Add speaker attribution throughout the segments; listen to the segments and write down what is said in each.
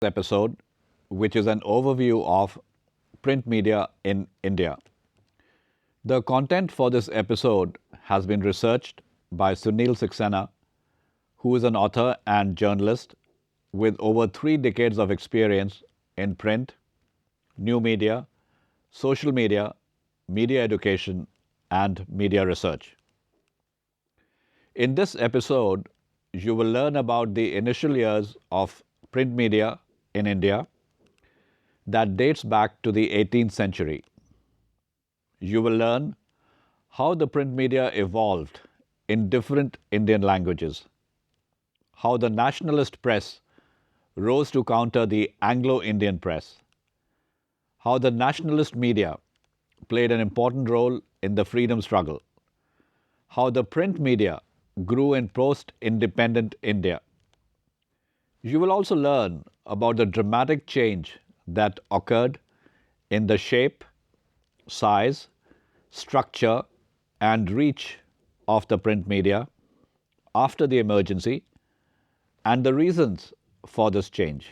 Speaker 1: episode, which is an overview of print media in India. The content for this episode has been researched by Sunil Saxena, who is an author and journalist with over 3 decades of experience in print, new media, social media, media education, and media research. In this episode, you will learn about the initial years of print media in India that dates back to the 18th century. You will learn how the print media evolved in different Indian languages, how the nationalist press rose to counter the Anglo-Indian press, how the nationalist media played an important role in the freedom struggle, how the print media grew in post-independent India. You will also learn about the dramatic change that occurred in the shape, size, structure, and reach of the print media after the emergency and the reasons for this change.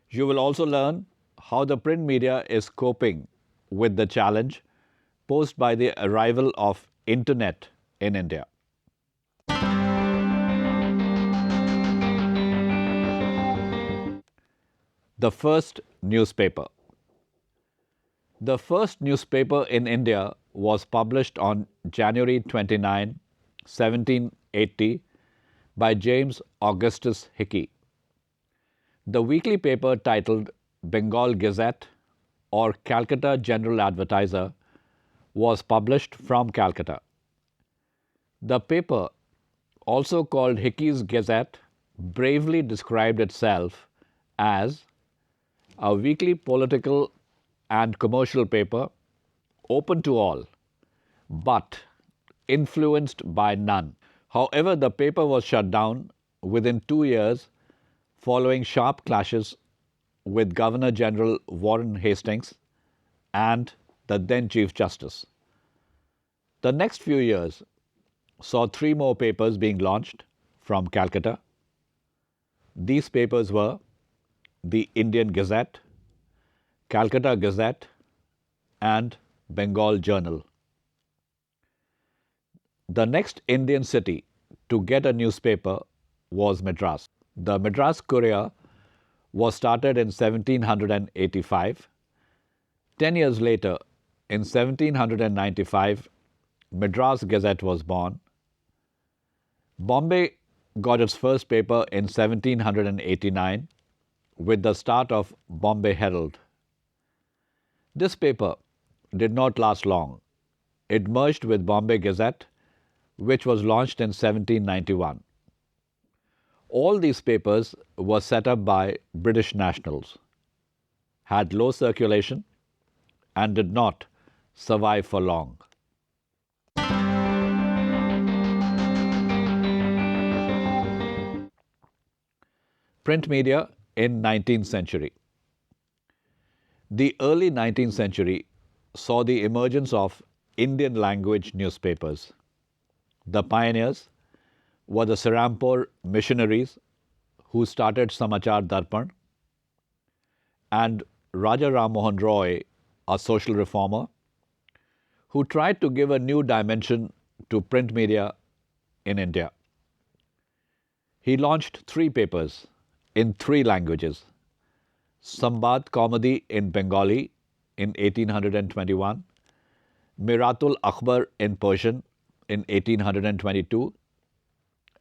Speaker 1: You will also learn how the print media is coping with the challenge posed by the arrival of internet in India. The first newspaper. The first newspaper in India was published on January 29, 1780 by James Augustus Hickey. The weekly paper titled Bengal Gazette or Calcutta General Advertiser was published from Calcutta. The paper, also called Hickey's Gazette, bravely described itself as a weekly political and commercial paper open to all, but influenced by none. However, the paper was shut down within 2 years following sharp clashes with Governor General Warren Hastings and the then Chief Justice. The next few years saw 3 more papers being launched from Calcutta. These papers were the Indian Gazette, Calcutta Gazette, and Bengal Journal. The next Indian city to get a newspaper was Madras. The Madras Courier was started in 1785. 10 years later, in 1795, Madras Gazette was born. Bombay got its first paper in 1789 with the start of Bombay Herald. This paper did not last long. It merged with Bombay Gazette, which was launched in 1791. All these papers were set up by British nationals, had low circulation, and did not survive for long. Print media in 19th century. The early 19th century saw the emergence of Indian language newspapers. The pioneers were the Serampore missionaries who started Samachar Darpan, and Raja Ram Mohan Roy, a social reformer, who tried to give a new dimension to print media in India. He launched 3 papers in 3 languages: Sambad Kaumadi in Bengali in 1821, Miratul Akhbar in Persian in 1822,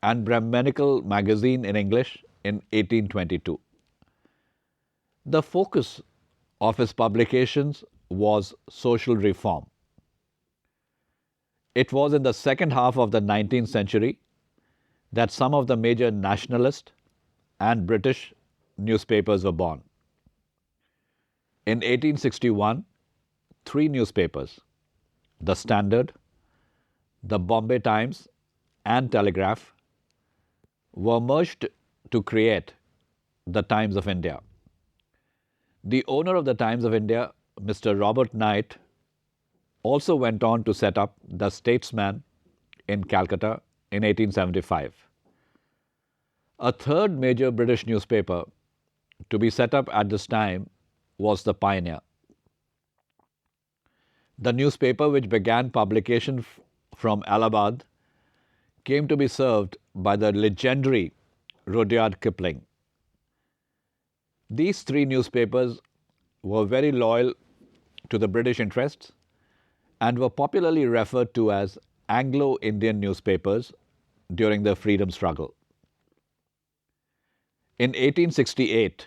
Speaker 1: and Brahmanical Magazine in English in 1822. The focus of his publications was social reform. It was in the second half of the 19th century that some of the major nationalist and British newspapers were born. In 1861, 3 newspapers, The Standard, The Bombay Times, and Telegraph, were merged to create the Times of India. The owner of the Times of India, Mr. Robert Knight, also went on to set up the Statesman in Calcutta in 1875. A third major British newspaper, to be set up at this time was The Pioneer. The newspaper, which began publication from Allahabad, came to be served by the legendary Rudyard Kipling. These three newspapers were very loyal to the British interests and were popularly referred to as Anglo-Indian newspapers during the freedom struggle. In 1868,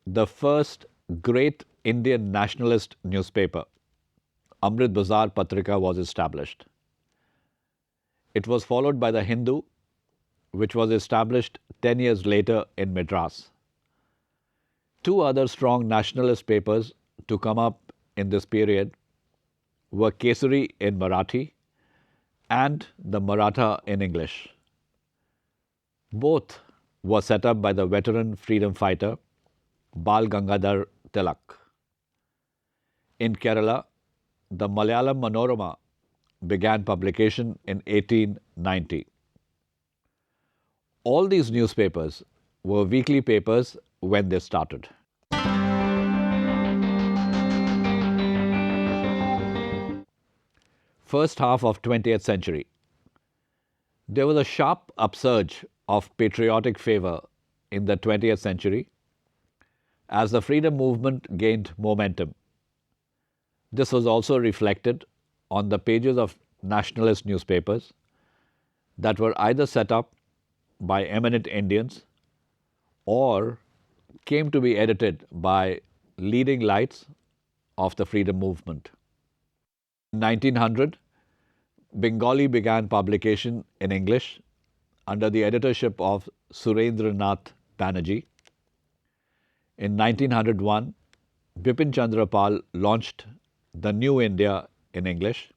Speaker 1: the first great Indian nationalist newspaper, Amrit Bazar Patrika, was established. It was followed by the Hindu, which was established 10 years later in Madras. Two other strong nationalist papers to come up in this period were Kesari in Marathi and the Maratha in English. Both were set up by the veteran freedom fighter Bal Gangadhar Tilak. In Kerala, the Malayalam Manorama began publication in 1890. All these newspapers were weekly papers when they started. First half of 20th century. There was a sharp upsurge of patriotic fervor in the 20th century as the freedom movement gained momentum. This was also reflected on the pages of nationalist newspapers that were either set up by eminent Indians or came to be edited by leading lights of the freedom movement. In 1900, Bengali began publication in English under the editorship of Surendranath Banerjee. In 1901, Bipin Chandra Pal launched The New India in English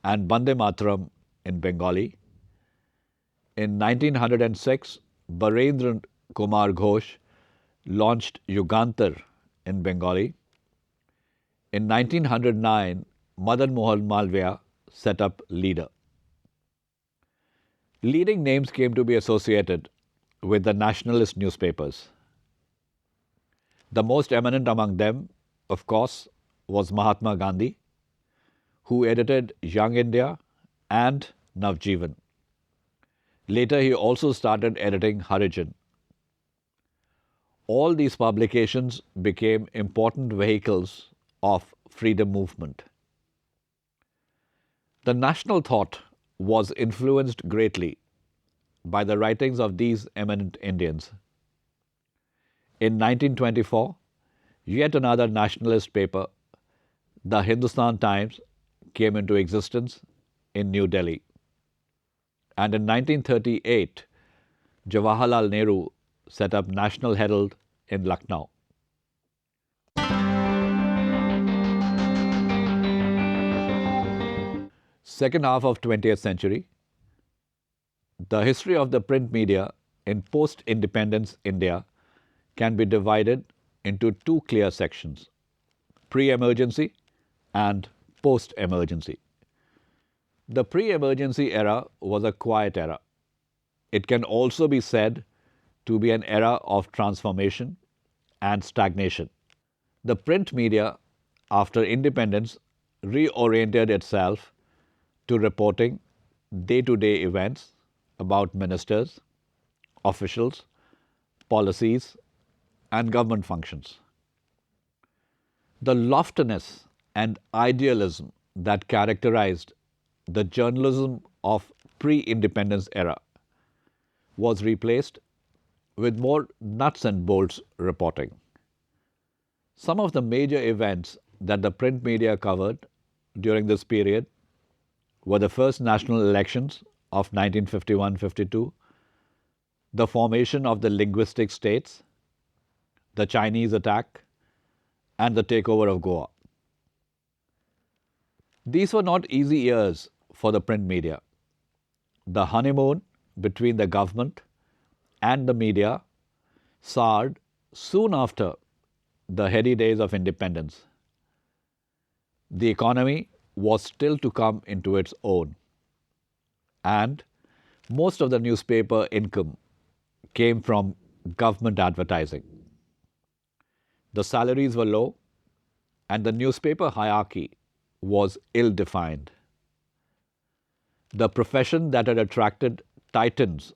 Speaker 1: and Bande Mataram in Bengali. In 1906, Barendra Kumar Ghosh launched Yugantar in Bengali. In 1909, Madan Mohan Malviya set up Leader. Leading names came to be associated with the nationalist newspapers. The most eminent among them, of course, was Mahatma Gandhi, who edited Young India and Navjeevan. Later, he also started editing Harijan. All these publications became important vehicles of freedom movement. The national thought was influenced greatly by the writings of these eminent Indians. In 1924, yet another nationalist paper, the Hindustan Times, came into existence in New Delhi. And in 1938, Jawaharlal Nehru set up National Herald in Lucknow. Second half of 20th century, the history of the print media in post-independence India can be divided into two clear sections: pre-emergency and post-emergency. The pre-emergency era was a quiet era. It can also be said to be an era of transformation and stagnation. The print media, after independence, reoriented itself to reporting day-to-day events about ministers, officials, policies, and government functions. The loftiness and idealism that characterized the journalism of pre-independence era was replaced with more nuts and bolts reporting. Some of the major events that the print media covered during this period were the first national elections of 1951-52, the formation of the linguistic states, the Chinese attack, and the takeover of Goa. These were not easy years for the print media. The honeymoon between the government and the media soured soon after the heady days of independence. The economy was still to come into its own, and most of the newspaper income came from government advertising. The salaries were low, and the newspaper hierarchy was ill defined. The profession that had attracted titans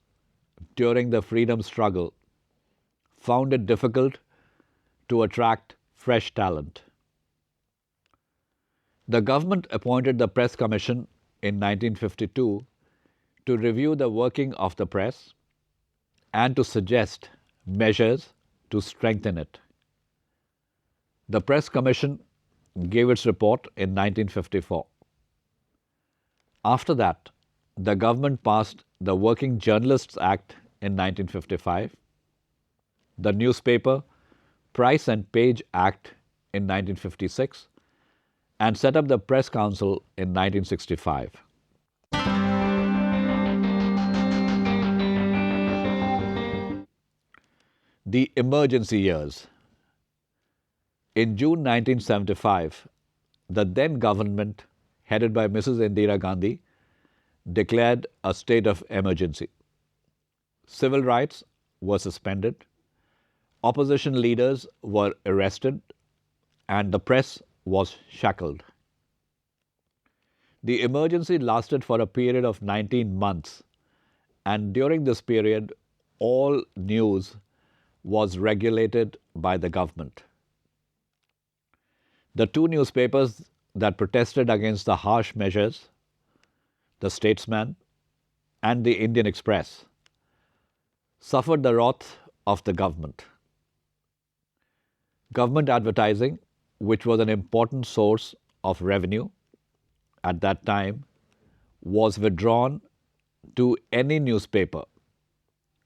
Speaker 1: during the freedom struggle found it difficult to attract fresh talent. The government appointed the Press Commission in 1952 to review the working of the press and to suggest measures to strengthen it. The Press Commission gave its report in 1954. After that, the government passed the Working Journalists Act in 1955, the Newspaper Price and Page Act in 1956, and set up the Press Council in 1965. The emergency years. In June 1975, the then government, headed by Mrs. Indira Gandhi, declared a state of emergency. Civil rights were suspended, opposition leaders were arrested, and the press was shackled. The emergency lasted for a period of 19 months, and during this period, all news was regulated by the government. The two newspapers that protested against the harsh measures, the Statesman and the Indian Express, suffered the wrath of the government. Government advertising, which was an important source of revenue at that time, was withdrawn to any newspaper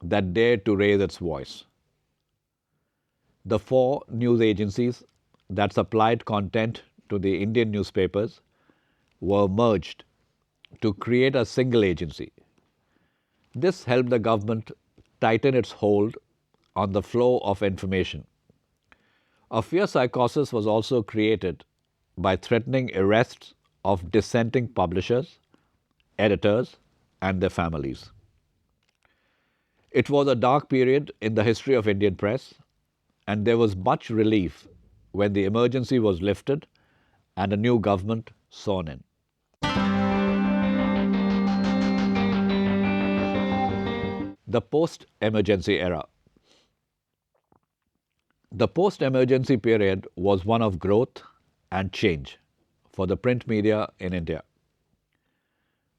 Speaker 1: that dared to raise its voice. The four news agencies that supplied content to the Indian newspapers were merged to create a single agency. This helped the government tighten its hold on the flow of information. A fear psychosis was also created by threatening arrests of dissenting publishers, editors, and their families. It was a dark period in the history of Indian press, and there was much relief when the emergency was lifted and a new government sworn in. The post-emergency era. The post-emergency period was one of growth and change for the print media in India.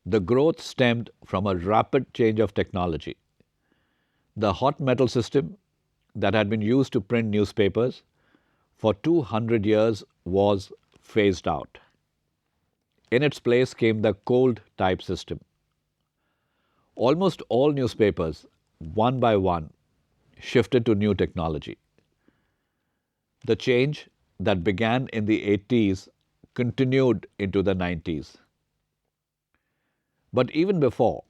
Speaker 1: The growth stemmed from a rapid change of technology. The hot metal system that had been used to print newspapers for 200 years was phased out. In its place came the cold type system. Almost all newspapers, one by one, shifted to new technology. The change that began in the 80s continued into the 90s. But even before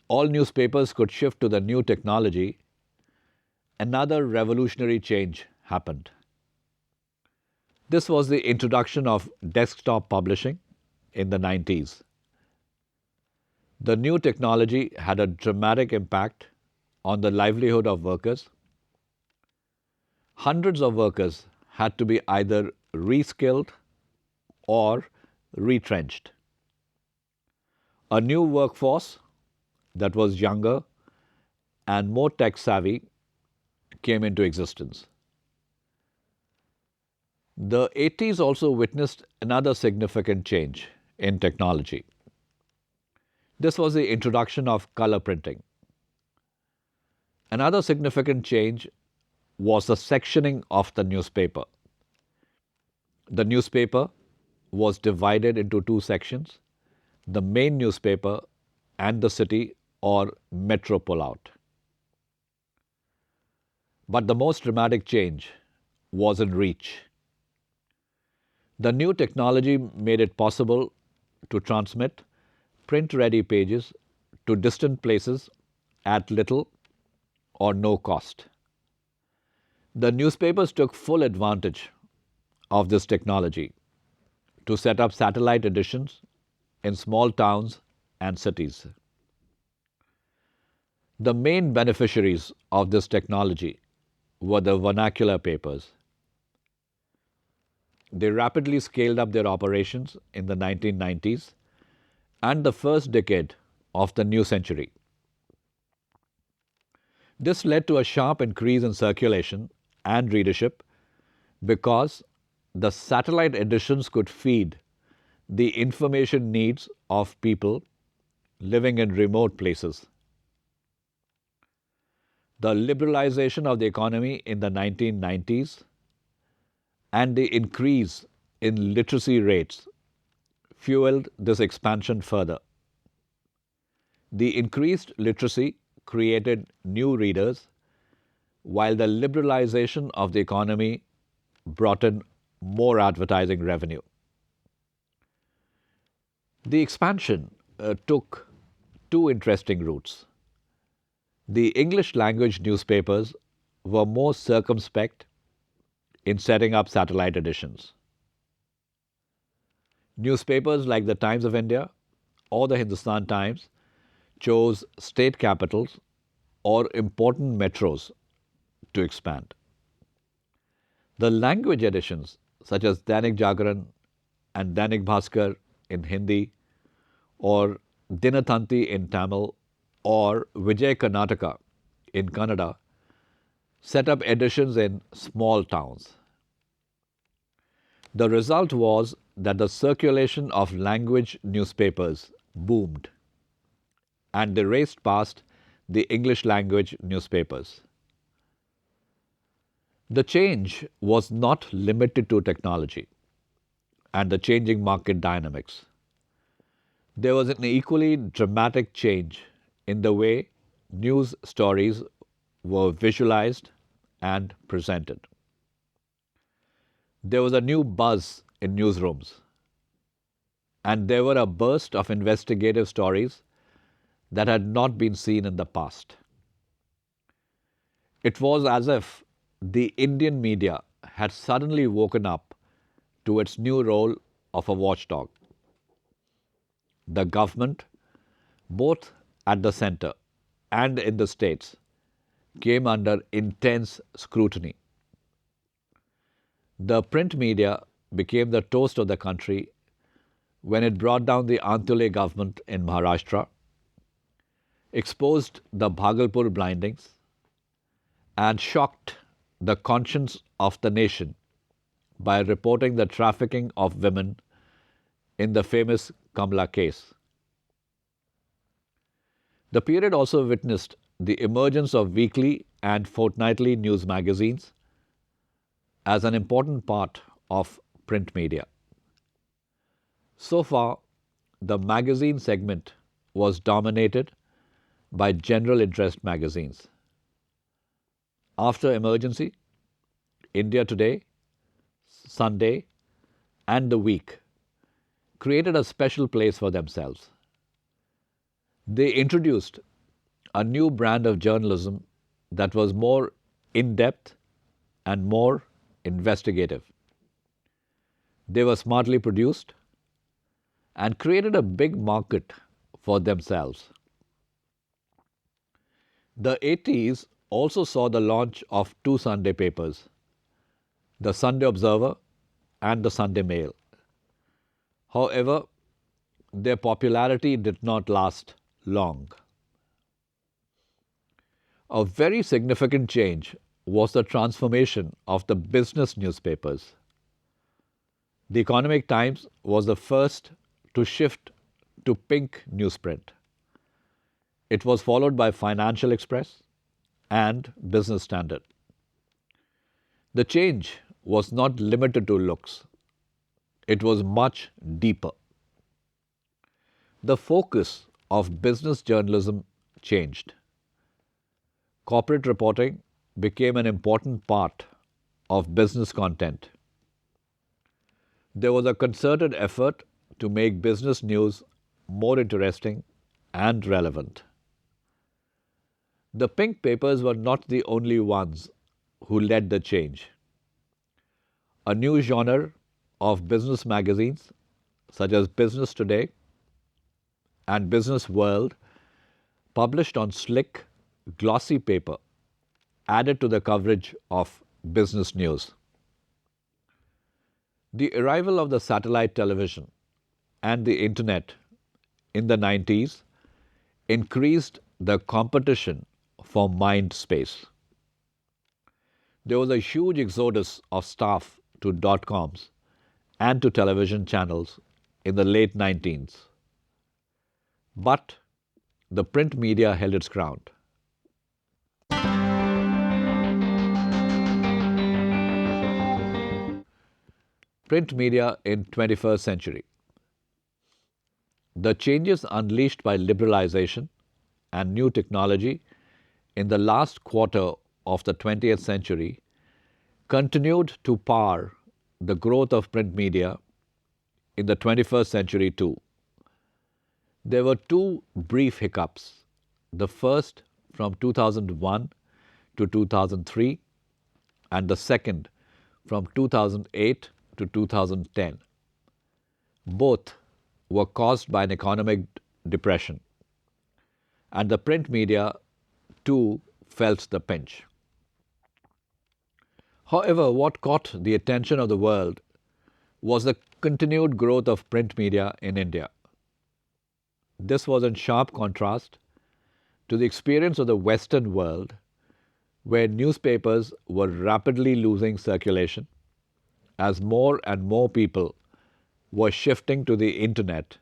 Speaker 1: all newspapers could shift to the new technology, another revolutionary change happened. This was the introduction of desktop publishing in the 90s. The new technology had a dramatic impact on the livelihood of workers. Hundreds of workers had to be either reskilled or retrenched. A new workforce that was younger and more tech savvy came into existence. The 80s also witnessed another significant change in technology. This was the introduction of color printing. Another significant change was the sectioning of the newspaper. The newspaper was divided into two sections, the main newspaper and the city or metro pullout. But the most dramatic change was in reach. The new technology made it possible to transmit print-ready pages to distant places at little or no cost. The newspapers took full advantage of this technology to set up satellite editions in small towns and cities. The main beneficiaries of this technology were the vernacular papers, They rapidly scaled up their operations in the 1990s and the first decade of the new century. This led to a sharp increase in circulation and readership because the satellite editions could feed the information needs of people living in remote places. The liberalization of the economy in the 1990s and the increase in literacy rates fueled this expansion further. The increased literacy created new readers, while the liberalization of the economy brought in more advertising revenue. The expansion took two interesting routes. The English language newspapers were more circumspect in setting up satellite editions. Newspapers like the Times of India or the Hindustan Times chose state capitals or important metros to expand. The language editions, such as Dainik Jagran and Dainik Bhaskar in Hindi, or Dinatanti in Tamil, or Vijay Karnataka in Kannada, set up editions in small towns. The result was that the circulation of language newspapers boomed, and they raced past the English language newspapers. The change was not limited to technology and the changing market dynamics. There was an equally dramatic change in the way news stories were visualized and presented. There was a new buzz in newsrooms, and there were a burst of investigative stories that had not been seen in the past. It was as if the Indian media had suddenly woken up to its new role of a watchdog. The government, both at the center and in the states, came under intense scrutiny. The print media became the toast of the country when it brought down the Antole government in Maharashtra, exposed the Bhagalpur blindings, and shocked the conscience of the nation by reporting the trafficking of women in the famous Kamla case. The period also witnessed the emergence of weekly and fortnightly news magazines as an important part of print media. So far, the magazine segment was dominated by general interest magazines. After Emergency, India Today, Sunday, and The Week created a special place for themselves. They introduced a new brand of journalism that was more in-depth and more investigative. They were smartly produced and created a big market for themselves. The 80s also saw the launch of two Sunday papers, the Sunday Observer and the Sunday Mail. However, their popularity did not last long. A very significant change was the transformation of the business newspapers. The Economic Times was the first to shift to pink newsprint. It was followed by Financial Express and Business Standard. The change was not limited to looks. It was much deeper. The focus of business journalism changed. Corporate reporting became an important part of business content. There was a concerted effort to make business news more interesting and relevant. The pink papers were not the only ones who led the change. A new genre of business magazines, such as Business Today and Business World, published on slick, glossy paper, added to the coverage of business news. The arrival of the satellite television and the internet in the 90s increased the competition for mind space. There was a huge exodus of staff to dot-coms and to television channels in the late 19s. But the print media held its ground. Print media in 21st century. The changes unleashed by liberalization and new technology in the last quarter of the 20th century continued to power the growth of print media in the 21st century too. There were two brief hiccups. The first from 2001 to 2003 and the second from 2008 to 2010. Both were caused by an economic depression, and the print media too felt the pinch. However, what caught the attention of the world was the continued growth of print media in India. This was in sharp contrast to the experience of the Western world, where newspapers were rapidly losing circulation as more and more people were shifting to the internet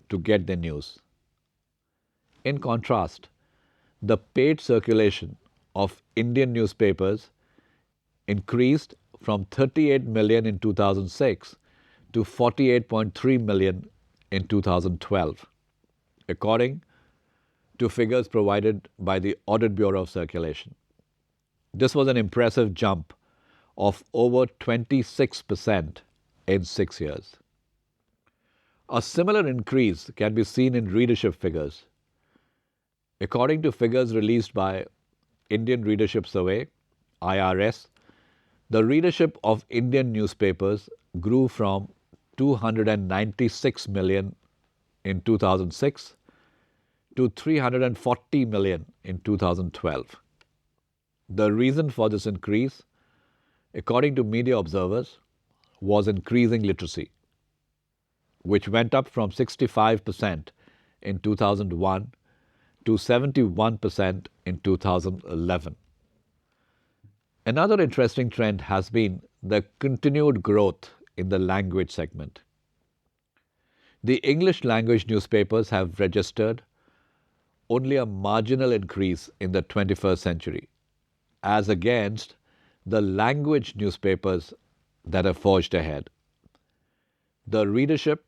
Speaker 1: to get their news. In contrast, the paid circulation of Indian newspapers increased from 38 million in 2006 to 48.3 million in 2012, according to figures provided by the Audit Bureau of Circulation. This was an impressive jump of over 26% in 6 years. A similar increase can be seen in readership figures. According to figures released by Indian Readership Survey, IRS, the readership of Indian newspapers grew from 296 million in 2006 to 340 million in 2012. The reason for this increase, according to media observers, was increasing literacy, which went up from 65% in 2001 to 71% in 2011. Another interesting trend has been the continued growth in the language segment. The English language newspapers have registered only a marginal increase in the 21st century, as against the language newspapers that have forged ahead. The readership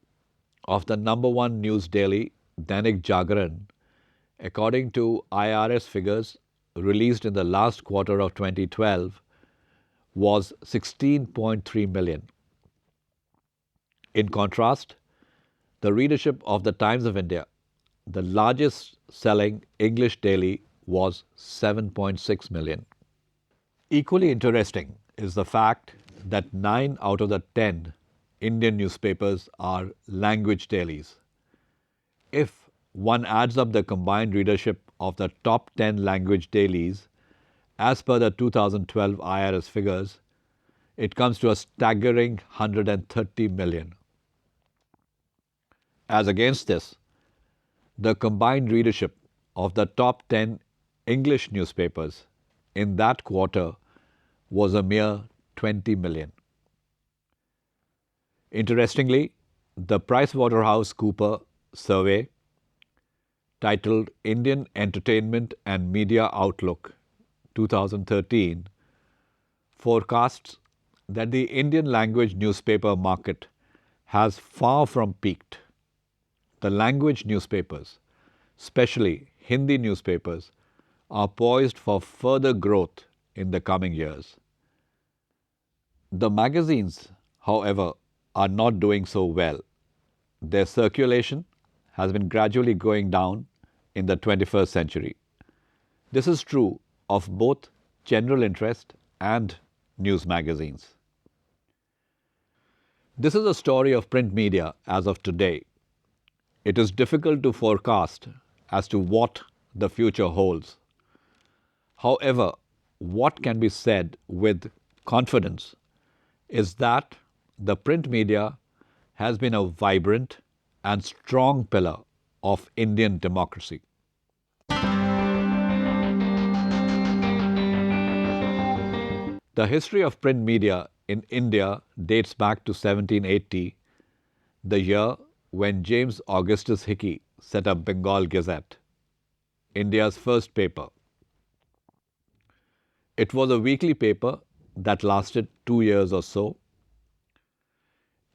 Speaker 1: of the number one news daily, Dainik Jagran, according to IRS figures released in the last quarter of 2012, was 16.3 million. In contrast, the readership of the Times of India, the largest selling English daily, was 7.6 million. Equally interesting is the fact that 9 out of the 10 Indian newspapers are language dailies. If one adds up the combined readership of the top 10 language dailies, as per the 2012 IRS figures, it comes to a staggering 130 million. As against this, the combined readership of the top 10 English newspapers in that quarter was a mere 20 million. Interestingly, the PricewaterhouseCoopers survey titled Indian Entertainment and Media Outlook 2013 forecasts that the Indian language newspaper market has far from peaked. The language newspapers, especially Hindi newspapers, are poised for further growth in the coming years. The magazines, however, are not doing so well. Their circulation has been gradually going down in the 21st century. This is true of both general interest and news magazines. This is a story of print media as of today. It is difficult to forecast as to what the future holds. However, what can be said with confidence is that the print media has been a vibrant and strong pillar of Indian democracy. The history of print media in India dates back to 1780, the year when James Augustus Hickey set up Bengal Gazette, India's first paper. It was a weekly paper that lasted 2 years or so.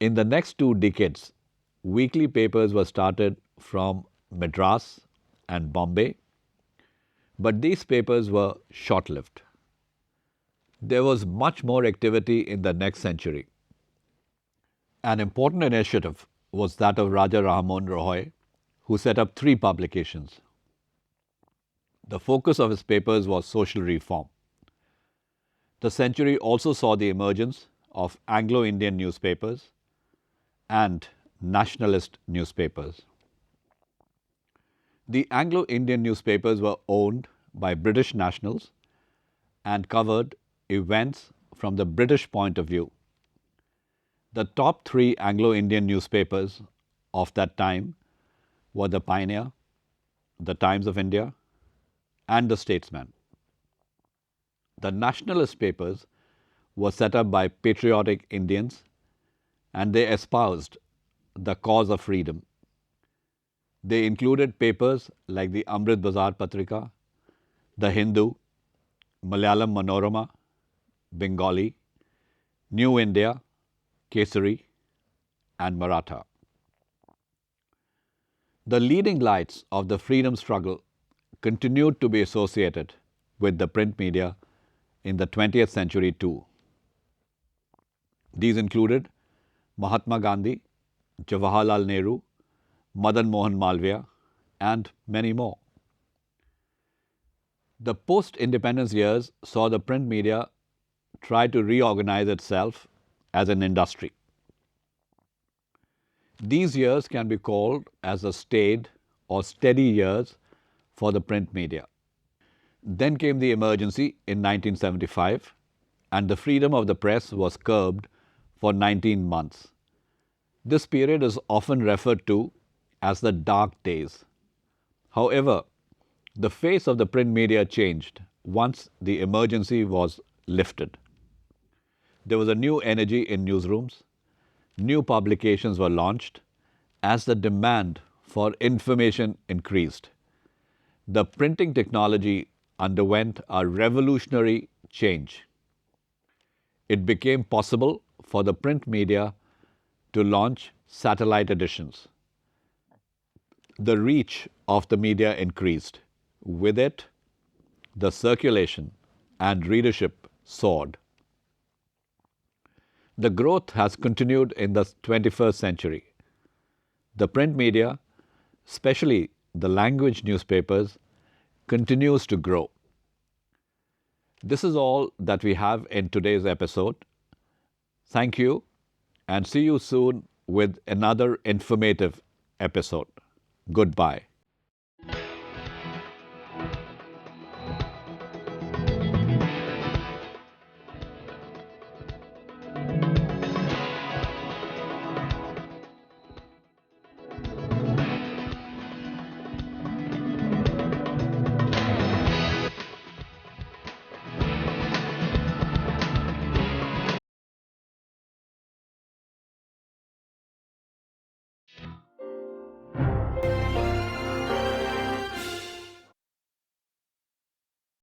Speaker 1: In the next 2 decades, weekly papers were started from Madras and Bombay, but these papers were short-lived. There was much more activity in the next century. An important initiative was that of Raja Rammohn Roy, who set up 3 publications. The focus of his papers was social reform. The century also saw the emergence of Anglo-Indian newspapers and nationalist newspapers. The Anglo-Indian newspapers were owned by British nationals and covered events from the British point of view. The top 3 Anglo-Indian newspapers of that time were the Pioneer, the Times of India, and the Statesman. The nationalist papers were set up by patriotic Indians, and they espoused the cause of freedom. They included papers like the Amrit Bazar Patrika, the Hindu, Malayalam Manorama, Bengali, New India, Kesari, and Maratha. The leading lights of the freedom struggle continued to be associated with the print media in the 20th century too. These included Mahatma Gandhi, Jawaharlal Nehru, Madan Mohan Malviya, and many more. The post-independence years saw the print media try to reorganize itself as an industry. These years can be called as the staid or steady years for the print media. Then came the emergency in 1975, and the freedom of the press was curbed for 19 months. This period is often referred to as the dark days. However, the face of the print media changed once the emergency was lifted. There was a new energy in newsrooms. New publications were launched as the demand for information increased. The printing technology underwent a revolutionary change. It became possible for the print media to launch satellite editions. The reach of the media increased. With it, the circulation and readership soared. The growth has continued in the 21st century. The print media, especially the language newspapers, continues to grow. This is all that we have in today's episode. Thank you, and see you soon with another informative episode. Goodbye.